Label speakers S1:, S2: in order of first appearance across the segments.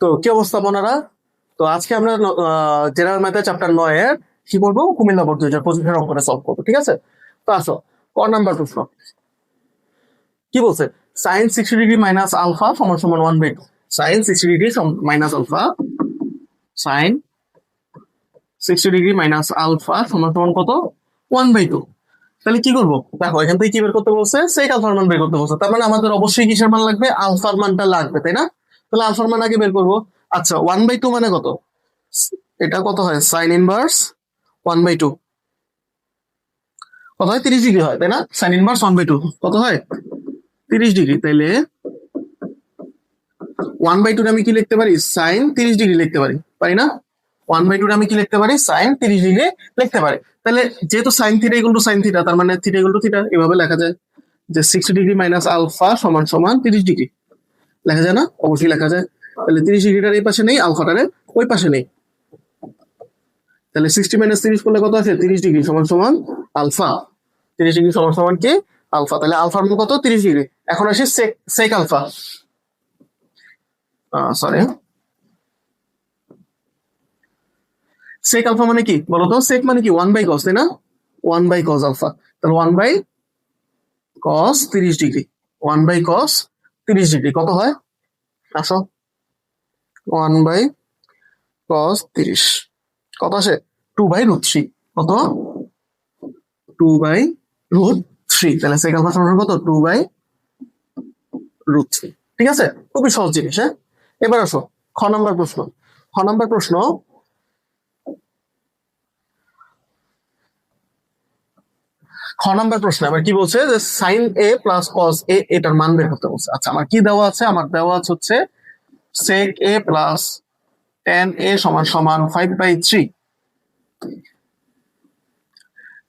S1: তো কি অবস্থা বোনারা? তো আজকে আমরা জেনারেল ম্যাথে চ্যাপ্টার 9 এর কি বলবো, কুমিল্লা বোর্ড 2025 এর অঙ্কটা সলভ করবো। ঠিক আছে, তো আসো ক নাম্বার প্রশ্ন। কি বলছে? সাইন 60 ডিগ্রি মাইনাস আলফা সমান সমান 1/2। Sine 60 degree minus alpha, sine 60 degree minus alpha সমান সমান কত? 1/2। তাহলে কি করবো? দেখো এখান থেকে কি বের করতে বলছে, সেক আলফার মান বের করতে বলছে। তার মানে আমাদের অবশ্যই কিসের মান লাগবে? আলফার মানটা লাগবে, তাই না? তাহলে আলফার মান আগে বের করবো। আচ্ছা, 1/2 মানে কত? এটা কত হয়? সাইন ইনভার্স 1/2 কত হয়? 30 ডিগ্রি হয়, তাই না? সাইন ইনভার্স 1/2 কত হয়? 30 ডিগ্রি। তাইলে 1/2 আমি কি লিখতে পারি? সাইন 30 ডিগ্রি লিখতে পারি, পারি না? 1/2 আমি কি লিখতে পারি? সাইন 30 ডিগ্রি লিখতে পারি। তাহলে যেহেতু sine theta equal to sine theta, তার মানে থিটা ইকুয়াল টু থিটা, এভাবে লেখা যায় যে 60 ডিগ্রি মাইনাস আলফা সমান সমান 30 ডিগ্রি। লেখা যায় না? অবশ্যই লেখা যায়। তাহলে 30 ডিগ্রিটার এই পাশে নেই, আলফাটার ওই পাশে নেই। তাহলে 60 মাইনাস 30 করলে কত আসে? 30 ডিগ্রি সমান সমান আলফা। 30 ডিগ্রি সমান সমান কি? আলফা। তাহলে আলফার মান কত? 30 ডিগ্রি। এখন আসি sec alpha, sorry, sec alpha মানে কি বলতো? সেক মানে কি? 1/cos, তাই না? 1/cos alpha. তাহলে 1/cos 30 ডিগ্রি, 1/cos 30 ডিগ্রি কত হয়? আসো, 1/cos 30 কত আসে? 2/√3। কত? 2/√3। তাহলে সেক আলফা সমান কত? 2/√3। ঠিক আছে, খুবই সহজ জিনিস। হ্যাঁ, এবার আসো খ নাম্বার প্রশ্ন। খ নাম্বার প্রশ্ন, আবার কি বলছে যে সাইন এ প্লাস কস এ এটার মান বের করতে বলছে। আচ্ছা, আমার কি দেওয়া আছে? আমার দেওয়া আছে হচ্ছে সেক এ প্লাস tan এ সমান সমান 5/3।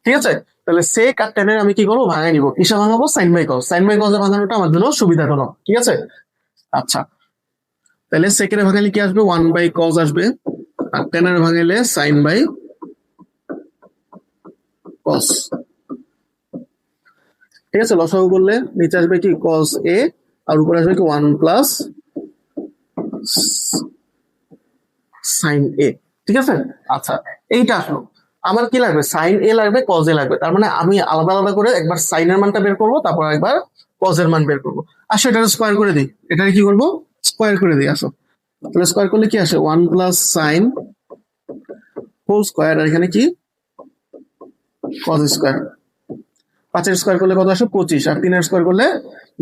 S1: ঠিক আছে, তাহলে সেক আর tan এর আমি কি করবো? ভাঙাই নিবো। কিসে ভাঙাবো? Sine by cos. Sine by cos এ ভাঙানোটা আমার জন্য সুবিধাজনক। ঠিক আছে, আচ্ছা, তাহলে সেক এর ভাঙালে কি আসবে? 1/cos আসবে, আর tan এর ভাঙালে সাইন বাই কস। ঠিক আছে, লসাগু করলে নিচে আসবে কি? cos a, আর উপরে আসবে কি? 1 প্লাস সাইন এ। ঠিক আছে, আচ্ছা, এইটা আসলো। আমার কি লাগবে? সাইন এ লাগবে, কজ এ লাগবে। তার মানে আমি আলাদা আলাদা করে একবার সাইনের মানটা বের করবো, তারপর একবার কজ এর মান বের করবো। আসো এটা স্কোয়ার করে দিই। এটা কি করবো? স্কোয়ার করে দিই। আসো, তাহলে স্কোয়ার করলে কি আসে? 1 প্লাস সাইন হোল স্কোয়ার, আর এখানে কি? Cos square. 5 এর স্কোয়ার করলে কত আসে? 25, আর 3 এর স্কোয়ার করলে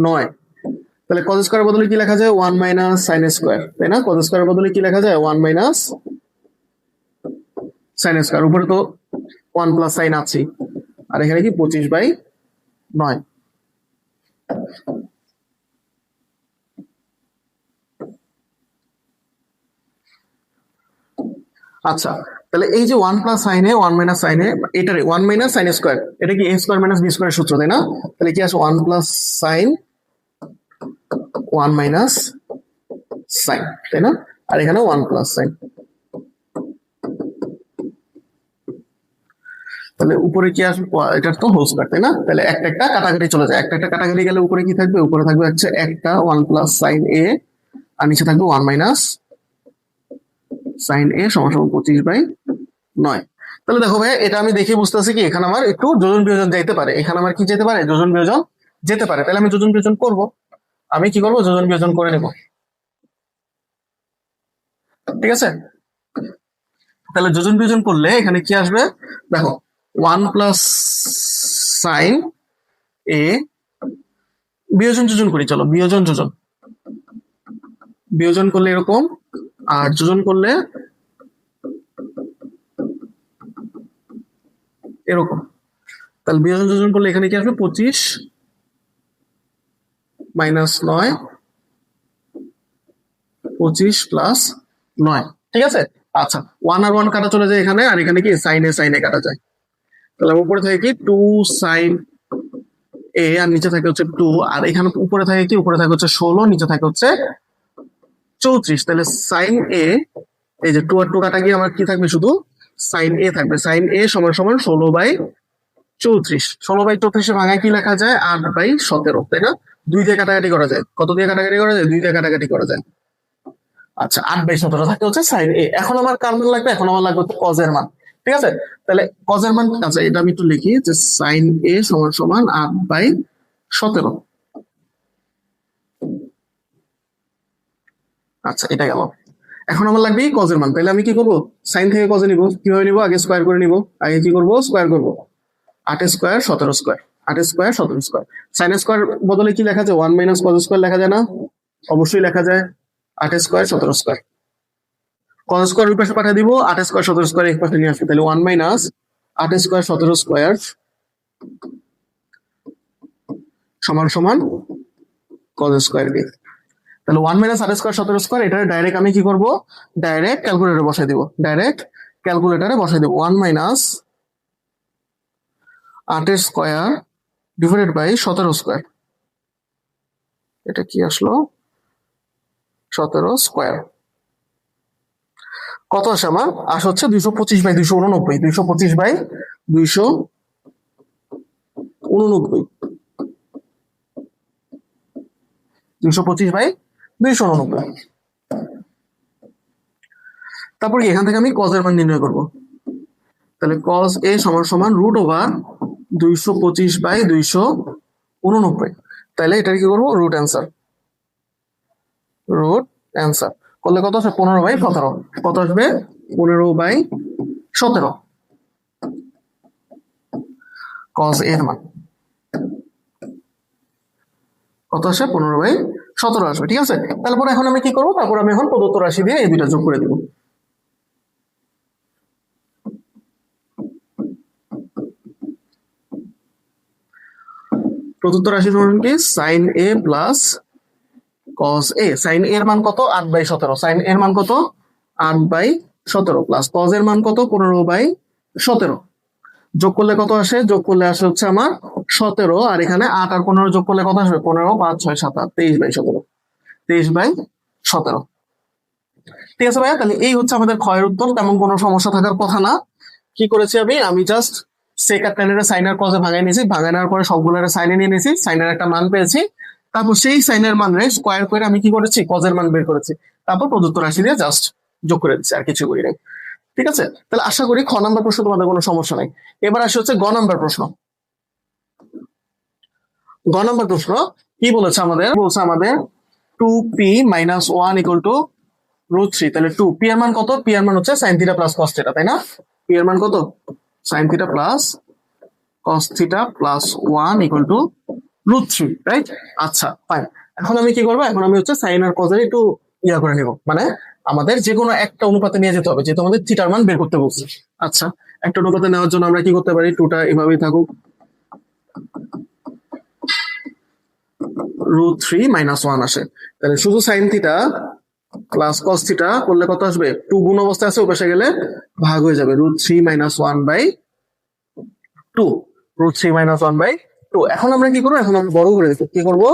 S1: 9। তাহলে কজ স্কোয়ার বদলে কি লেখা যায়? 1 মাইনাস সাইন স্কোয়ার, তাই না? কজ স্কোয়ার বদলে কি লেখা যায়? 1 মাইনাস সাইন স্কোয়ার। উপরে তো 1 প্লাস সাইন আছে, আর এখানে কি? 25/9। আচ্ছা, তাহলে এই যে 1 প্লাস সাইন এ 1 মাইনাস সাইন এ, এটারে 1 মাইনাস সাইন স্কোয়ার, এটা কি a square minus b square সূত্র, তাই না? তাহলে কি আসে? 1 প্লাস সাইন 1 মাইনাস সাইন, তাই না? আর এখানে 1 প্লাস সাইন। তাহলে উপরে কি আসবে? এটার তো হোল স্কয়ার, তাই না? তাহলে একটা একটা কাটাকাটি চলে যায়। একটা একটা কাটাকাটি গেলে উপরে কি থাকবে? উপরে থাকবে হচ্ছে একটা 1 প্লাস সাইন এ, আর নিচে থাকবে 1 মাইনাস সাইন এ সমান সমান 25/9। তাহলে দেখো ভাই, এটা আমি দেখে বুঝতেছি কি এখানে আমার একটু যোজন বিয়োজন যাইতে পারে। এখানে আমার কি যেতে পারে? যোজন বিয়োজন যেতে পারে। তাহলে আমি যোজন বিয়োজন করব। আমি কি করব? যোজন বিয়োজন করে নেব। ঠিক আছে, তাহলে যোজন বিয়োজন করলে এখানে কি আসবে? দেখো, 1 প্লাস সাইন এ, বিয়োজন যোজন করি, চলো বিয়োজন যোজন। বিয়োজন করলে এরকম, আর যোজন করলে এরকম। তাহলে বিয়োজন যোজন করলে এখানে কি আসবে? 25 মাইনাস 9, 25 প্লাস 9। ঠিক আছে, আচ্ছা, 1 আর 1 কাটা চলে যায় এখানে, আর এখানে কি? সাইনে কাটা যায়। তাহলে উপরে থাকে কি? 2 সাইন এ, আর নিচে থাকে হচ্ছে 2, আর এখানে উপরে থাকে কি? উপরে থাকে হচ্ছে 16, নিচে থাকে হচ্ছে 34। তাহলে সাইন এ, এই যে 2 আর 2 কাটা গিয়ে আমার কি থাকবে? শুধু সাইন এ থাকবে। সাইন এ সমান সমান 16/34। 16/34 ভাঙায় কি লেখা যায়? 8/17, তাই না? 2 দিয়ে কাটাকাটি করা যায়। কত দিয়ে কাটাকাটি করা যায়? 2 দিয়ে কাটাকাটি করা যায়। আচ্ছা 8/17 থাকে হচ্ছে সাইন এ। এখন আমার কার মান লাগবে? এখন আমার লাগবে হচ্ছে কজের মান। ঠিক আছে, তাহলে কজের মান, আচ্ছা এটা আমি একটু লিখি যে সাইন এ সমান সমান 8/17। আচ্ছা এটা গেল। এখন আমার লাগবে কজের মান, তাহলে আমি কি করবো? সাইন থেকে কজে নিব, কিভাবে নিব? আগে স্কোয়ার করে নিব। আগে কি করবো? স্কোয়ার করবো। 8 square 17 square, 8 square 17 square. Sine square বদলে কি লেখা যায়? 1 - কজ স্কোয়ার লেখা যায় না? অবশ্যই লেখা যায়। 8 স্কোয়ার 17 স্কোয়ার। কজ স্কোয়ার ওই পাশে পাঠিয়ে দিব, 8 স্কোয়ার 17 স্কোয়ার এক পাশে নিয়ে আসবে, তাহলে 1 - 8 স্কোয়ার 17 স্কোয়ার সমান সমান কজ স্কোয়ার বি। তাহলে 1 - 8 স্কোয়ার 17 স্কোয়ার, এটা ডাইরেক্ট আমি কি করবো? ডাইরেক্ট ক্যালকুলেটরে বসাই দিব, ডাইরেক্ট ক্যালকুলেটরে বসাই দিব। 1 - 8 স্কোয়ার ডিভাইডেড বাই 17 স্কোয়ার, এটা কি আসলো? 17 স্কোয়ার কত আসে আমার? আসে হচ্ছে 225/289, 225/289, 225/289। তারপর কি এখান থেকে আমি কজের মান নির্ণয় করব, তাহলে কজ এ সমান সমান √225/289। তাহলে এটা কি করবো? রুট অ্যান্সার, রুট অ্যান্সার করলে কত আসে? 15/17। কত আসবে? 15/17 কজ এর মান কত আসে? 15/17 আসবে। ঠিক আছে, তারপরে এখন আমি কি করবো? তারপর আমি এখন প্রদত্ত রাশি দিয়ে এই দুইটা যোগ করে দিব। প্রদত্ত রাশি সমান কি? Sine A plus cos A. Sine এর মান কত? 8/17। সাইন এর মান কত? 8/17 প্লাস কজ এর মান কত? 15/17। যোগ করলে কত আসে? যোগ করলে আসে হচ্ছে আমার 17, আর এখানে 8 আর 15 যোগ করলে কত আসবে? 15, 5, 6, 7, 8, 23/17। 23/17। ঠিক আছে ভাইয়া, তাহলে এই হচ্ছে আমাদের ক্ষয়ের উত্তর। তেমন কোনো সমস্যা থাকার কথা না। কি করেছি আমি জাস্ট সেক আর টেনের সাইনের কজে ভাঙাই নিয়েছি, ভাঙাই নেওয়ার পরে সবগুলোর সাইনে নিয়ে নিয়েছি, সাইনের একটা মান পেয়েছি, তারপর সেই সাইনের মান রে স্কোয়ার করে আমি কি করেছি? কজের মান বের করেছি, তারপর প্রদত্ত রাশি দিয়ে জাস্ট যোগ করে দিচ্ছি, আর কিছু করি নাই। ঠিক আছে, তাহলে আশা করি খ নাম্বার প্রশ্ন তোমাদের কোনো সমস্যা নাই। এবার আসে হচ্ছে গ নাম্বার প্রশ্ন। গ নাম্বার প্রশ্ন কি বলেছে আমাদের? বলছে আমাদের 2p - 1 = √3। তাহলে 2p এর মান কত? p এর মান হচ্ছে sin theta plus cos theta, তাই না? p এর মান কত? sin theta plus cos theta plus 1 = √3, right? আচ্ছা ফাইন। এখন আমি কি করবো? এখন আমি হচ্ছে সাইন আর কজের একটু ইয়া করে নিব, মানে আমাদের যে কোনো একটা অনুপাতে নিয়ে যেতে হবে, যেহেতু আমাদের থিটার মান বের করতে বলছে। আচ্ছা, একটা অনুপাতে নেওয়ার জন্য আমরা কি করতে পারি? টুটা এভাবেই থাকুক, √3 - 1 আসে। তাহলে শুধু sine theta plus cos theta করলে কত আসবে? 2 গুণ অবস্থায় আছে, ওপাশে গেলে ভাগ হয়ে যাবে। √3 - 1/2, √3 - 1/2। এখন আমরা কি করবো? এখন আমরা বড় করে দেবো। কি করবো?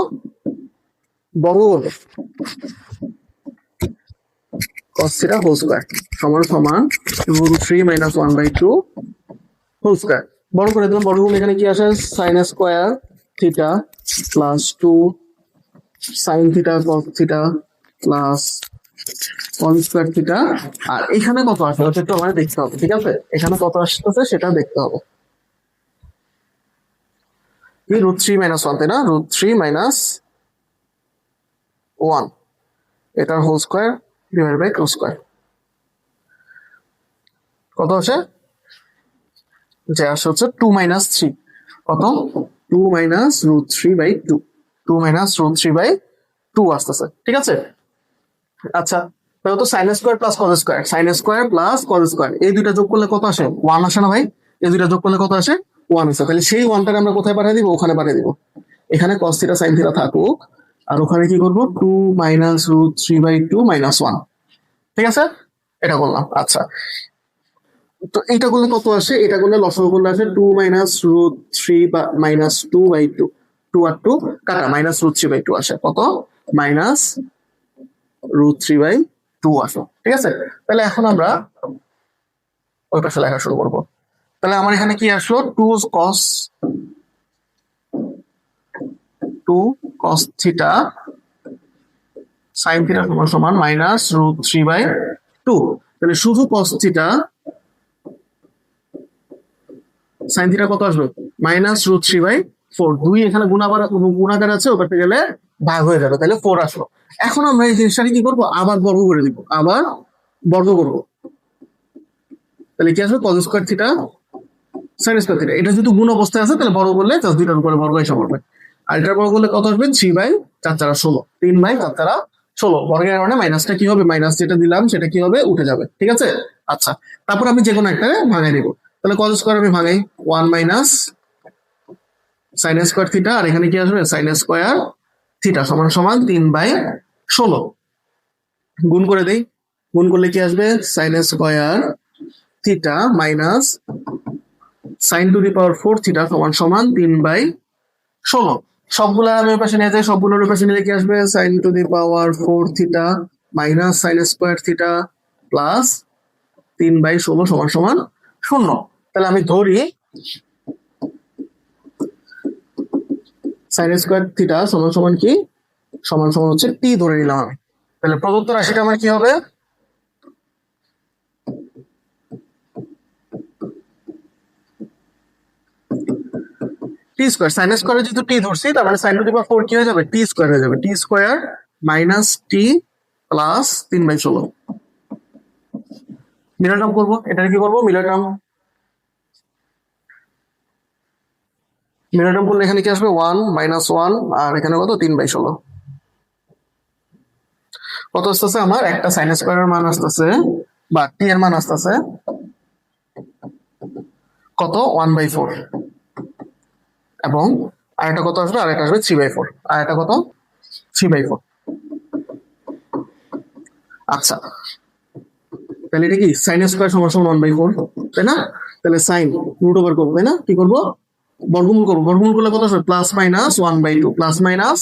S1: বড় করবো। cos থিটা হোল স্কয়ার সমান সমান √3 - 1/2 হোল স্কয়ার। বড় করে দিলাম। বড় করলে এখানে কি আসে? Sine square theta plus 2 sine theta cos theta plus কন স্কয়ার থিটা। আর এখানে কত আসে ওটা একটু আমাদের দেখতে হবে। ঠিক আছে, এখানে কত আসতেছে সেটা দেখতে হবে। কি √3 - 1, তাই না? √3 - 1 এটার whole square divide by two square কত আসে? যে আসে হচ্ছে 2 - 3। কত? 2 - √3/2, 2 - √3/2 আসতেছে। ঠিক আছে, আচ্ছা তাহলে তো sine square plus cos square, sine square plus cos square, এই দুইটা যোগ করলে কত আসে? 1 আসে না ভাই? এই দুইটা যোগ করলে কত আসে? 1 আসে। তাহলে সেই 1টাকে আমরা কোথায় পাঠিয়ে দিব? ওখানে পাঠিয়ে দিব। এখানে কস থিটা সাইন থিটা থাকুক, আর ওখানে কি করবো? 2 - √3/2 - 1। ঠিক আছে, এটা করলাম। আচ্ছা, তো এইটা করলে কত আসে? এটা করলে লসাগু করলে আসে 2 - √3 বা -2/2, 2 আর 2 কাটা, -√3/2 আসে। কত? -√3/2 আসে। ঠিক আছে, তাহলে এখন আমরা ওই পাশে লেখা শুরু করবো। তাহলে আমার এখানে কি আসলো? 2 cos থিটা সাইন থিটা সমান সমান মাইনাস রুট 3/2। তাহলে শুধু কস থিটা সাইন থিটা কত আসবে মাইনাস রুট 3/4। 2 এখানে গুণাকার আছে, ওপাশে গেলে ভাগ হয়ে যাবে, তাহলে 4 আসলো। এখন আমরা এই জিনিসটাকে কি করবো, আবার বর্গ করে দিব, আবার বর্গ করব। তাহলে কি আসবে cos square theta sine square theta. এটা যেহেতু গুণ অবস্থায় আছে তাহলে বর্গ করলে জাস্ট দুইটার উপরে বর্গ এসে পড়বে। আর এটার বর্গ করলে কত আসবে 3/4 3/4 বর্গের কারণে মাইনাসটা কি হবে, মাইনাস যেটা দিলাম সেটা কি হবে উঠে যাবে, ঠিক আছে। আচ্ছা, তারপর আমি যে কোনো একটা ভাঙাই দিব। তাহলে কজ স্কোয়ার আমি ভাঙাই 1 মাইনাস সাইন স্কোয়ার থিটা, আর এখানে কি আসবে সাইন স্কোয়ার থিটা সমান সমান 3/16। গুণ করে দেই, গুণ করলে কি আসবে sign square theta minus sign to the power 4 theta সমান সমান 3/16। সবগুলা আমি পাশে নিয়ে যাই, সবগুলোর পাশে নিলে কি আসবে sine to the power 4 theta minus sine square theta plus 3/16 সমান সমান 0। তাহলে আমি ধরি সাইন স্কোয়ার থিটা সমান সমান কি, সমান সমান হচ্ছে টি ধরে নিলাম আমি। তাহলে প্রদত্ত রাশিটা আমার কি হবে, টি স্কোয়ার। সাইন স্কোয়ারে যেহেতু টি ধরছি তার মানে সাইন টু দি পাওয়ার 4 কি হয়ে যাবে টি স্কোয়ার হয়ে যাবে, টি স্কোয়ার মাইনাস টি প্লাস 3/16। মিডল টার্ম করবো, এটা কি করবো মিডল টার্ম। মিডল টার্ম করলে এখানে কি আসবে 1 মাইনাস 1, আর এখানে কত 3/16। কত আসতেছে আমার একটা সাইন স্কোয়ারের মান আসতেছে বা টি এর মান আসতেছে কত 1/4, এবং আরেকটা কত আসবে, আরেকটা আসবে 3/4, আর এটা কত 3/4। আচ্ছা, তাহলে এটা কি সাইন স্কোয়ার সমান সমান 1/4, তাই না। তাহলে সাইন রুট ওভার করবো, তাই না, কি করবো বর্গমূল করবো। বর্গমূল করলে কত আসবে প্লাস মাইনাস 1/2, প্লাস মাইনাস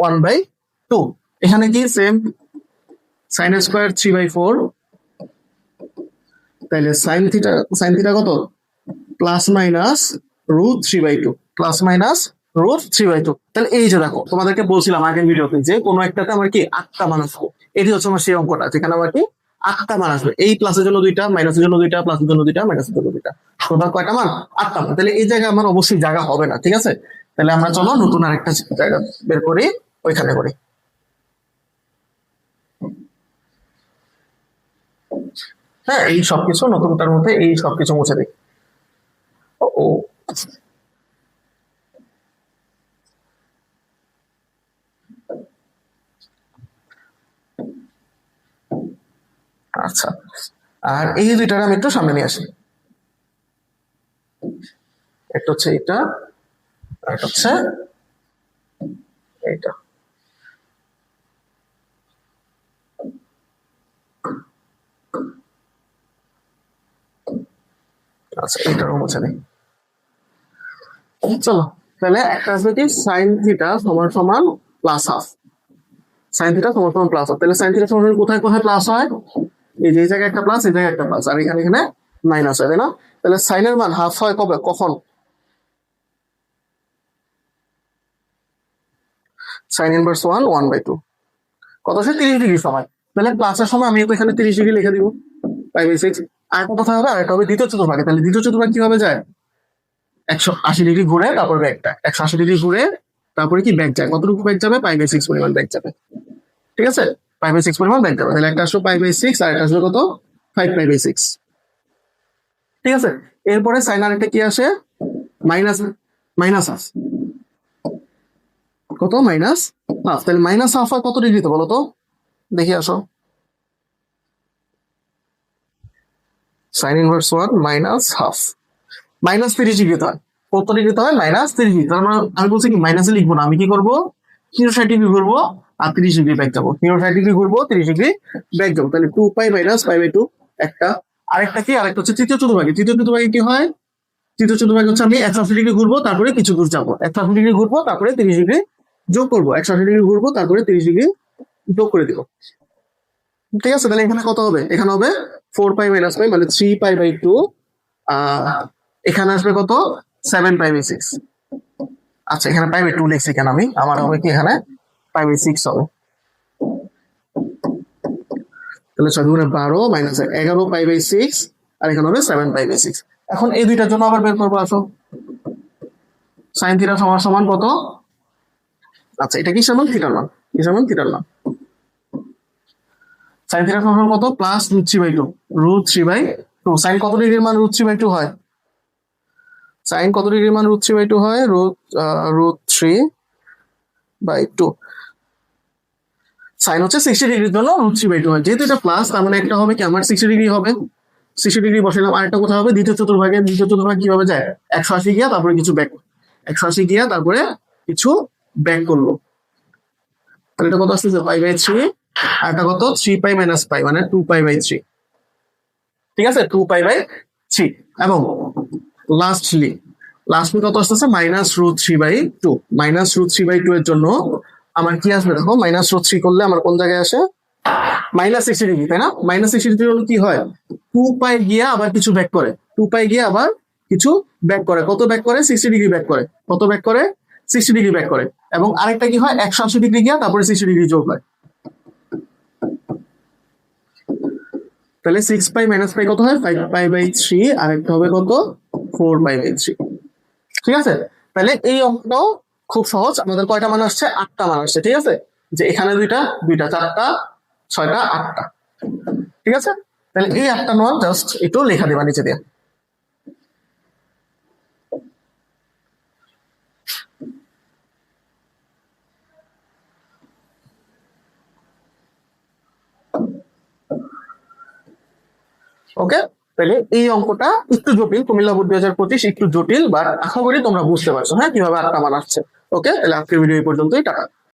S1: 1/2। এখানে কি সেম সাইন স্কোয়ার 3/4, তাহলে সাইন থিটা কত plus minus root 3/2, plus minus root 3/2। তাহলে এই যে দেখো তোমাদেরকে বলছিলাম আগের ভিডিওতে যে কোনো একটাতে আমার কি 8টা মান আসবে। এটি হচ্ছে আমার সেই অঙ্কটা যেখানে আমার কি 8টা মান আসবে। এই প্লাসের জন্য 2টা, মাইনাসের জন্য 2টা, প্লাসের জন্য 2টা, মাইনাসের জন্য 2টা, টোটাল কয়টা মান 8টা মান। তাহলে এই জায়গায় আমার অবশ্যই জায়গা হবে না, ঠিক আছে। তাহলে আমরা চলো নতুন আরেকটা জায়গা বের করি, ওইখানে করি। হ্যাঁ, এই সবকিছু নতুনটার মধ্যে এই সবকিছু মুছে দিই। ও আচ্ছা, আর এই দুইটার আমি একটু সামনে নিয়ে আসি। একটা হচ্ছে এটা, আর একটা হচ্ছে এইটা। আচ্ছা, এইটারও মুছে নেই। চলো, তাহলে একটা আসবে কি সাইন থিটা সমান সমান প্লাস হাফ। সাইন থিটা সমান সমান প্লাস হাফ, তাহলে সাইন থিটা সমান কোথায় কোথায় প্লাস হয়, এই যে এই জায়গায় একটা প্লাস, এই জায়গায় একটা প্লাস, আর এখানে এখানে মাইনাস হয়, তাই না। তাহলে সাইনের মান হাফ হয় কবে, কখন, সাইন ইনভার্স 1/2 কত আসে 30 ডিগ্রি সময়। তাহলে প্লাসের সময় আমি এখানে 30 ডিগ্রি লিখে দিব π/6। আর একটা কথা হবে, আর একটা হবে দ্বিতীয় চতুর্ভাগে। তাহলে দ্বিতীয় চতুর্ভাগ কিভাবে যায় 180 ডিগ্রি ঘুরে তারপর ব্যাকটা 180 ডিগ্রি ঘুরে তারপরে কি ব্যাক যায়, কতটুকু ব্যাক যাবে π/6 পরিমাণ ব্যাক যাবে, ঠিক আছে। π/6 পরিমাণ ব্যাক যাবে। তাহলে একটা আসবে π/6 আর একটা আসবে কত 5π/6, ঠিক আছে। এরপরে সাইন আর একটা কি আসে মাইনাস, মাইনাস হাফ, কত মাইনাস হাফ। তাহলে মাইনাস হাফ হয় কত ডিগ্রিতে বলো তো, দেখি আসো। সাইন ইনভার্স 1 মাইনাস হাফ -30 ডিগ্রিতে হয়। কত ডিগ্রিতে হয় -30 ডিগ্রি। তার মানে আমি বলছি কি মাইনাসে লিখবো না, আমি কি করবো 60 ডিগ্রি ঘুরবো আর 30 ডিগ্রি ব্যাক যাবো, 60 ডিগ্রি ঘুরবো 30 ডিগ্রি ব্যাক যাবো। তাহলে 2π মাইনাস π/2 একটা। আরেকটা কি, আরেকটা হচ্ছে তৃতীয় চতুর্ভাগে। তৃতীয় চতুর্ভাগে কি হয়, তৃতীয় চতুর্ভাগে হচ্ছে আমি 180 ডিগ্রি ঘুরবো তারপরে কিছু দূর যাবো, 180 ডিগ্রি ঘুরবো তারপরে 30 ডিগ্রি যোগ করবো, 180 ডিগ্রি ঘুরবো তারপরে 30 ডিগ্রি যোগ করে দিব, ঠিক আছে। তাহলে এখানে কত হবে, এখানে হবে 4π মাইনাস π মানে 3π/2। এখানে আসবে কত 7π/6। আচ্ছা, এখানে π/2 লিখছি কেন আমি, আমার হবে কি এখানে π/6 হবে। তাহলে 6×12 মাইনাস 11 পাই বাই 6, আর এখানে হবে 7 পাই বাই 6। এখন এই দুইটার জন্য আবার বের করবো, আসো। সাইন থিটা সমান সমান কত? আচ্ছা, এটা কি সমান থিটার মান, কি সমান থিটার মান। সাইন থিটা সমান কত? প্লাস √3/2, √3/2। সাইন কত ডিগ্রির মান √3/2 হয়? সাইন কত ডিগ্রির মান √3/2 হয়? √3/2। সাইন হচ্ছে 60 ডিগ্রির জন্য √3/2 হয়। যেহেতু এটা প্লাস, তার মানে একটা হবে কি আমার 60 ডিগ্রি হবে, 60 ডিগ্রি বসালাম। আরেকটা কোথায় হবে? দ্বিতীয় চতুর্ভাগে। দ্বিতীয় চতুর্ভাগ কিভাবে যায়? 180 গিয়া তারপরে কিছু ব্যাক, 180 গিয়া তারপরে কিছু ব্যাক করলো। তাহলে এটা কত আসতেছে? π/3। আর এটা কত? 3π - π, মানে 2π/3। ঠিক আছে, 2π/3। এবং লাস্টলি কত আসতেছে? -√3/2। -√3/2 এর জন্য আমার কি আসবে দেখো, -√3 করলে আমার কোন জায়গায় আসে? -60 ডিগ্রি, তাই না? -60 ডিগ্রি হলে কি হয়? 2π গিয়া আবার কিছু ব্যাক করে, 2π গিয়া আবার কিছু ব্যাক করে। কত ব্যাক করে? 60 ডিগ্রি ব্যাক করে। কত ব্যাক করে? 60 ডিগ্রি ব্যাক করে। এবং আরেকটা কি হয়? 180 ডিগ্রি গিয়া তারপরে 60 ডিগ্রি যোগ হয়। তাহলে 6π - π কত হয়? 5π/3। আর একটা হবে কত? 4π/3। ঠিক আছে, তাহলে এই অঙ্কটাও খুব সহজ। আমাদের কয়টা মান আসছে? 8টা মান আসছে। ঠিক আছে, যে এখানে দুইটা, 4টা, 6টা, 8টা। ঠিক আছে, তাহলে এই 8টা মান জাস্ট একটু লেখা দেবা নিচে দিয়ে। ওকে, তাহলে এই অঙ্কটা একটু জটিল, কুমিল্লা বোর্ড 2025 একটু জটিল, বাট আশা করি তোমরা বুঝতে পারছো, হ্যাঁ, কিভাবে 8টা মান আসছে। ওকে, তাহলে আজকের ভিডিও এই পর্যন্তই। টাটা।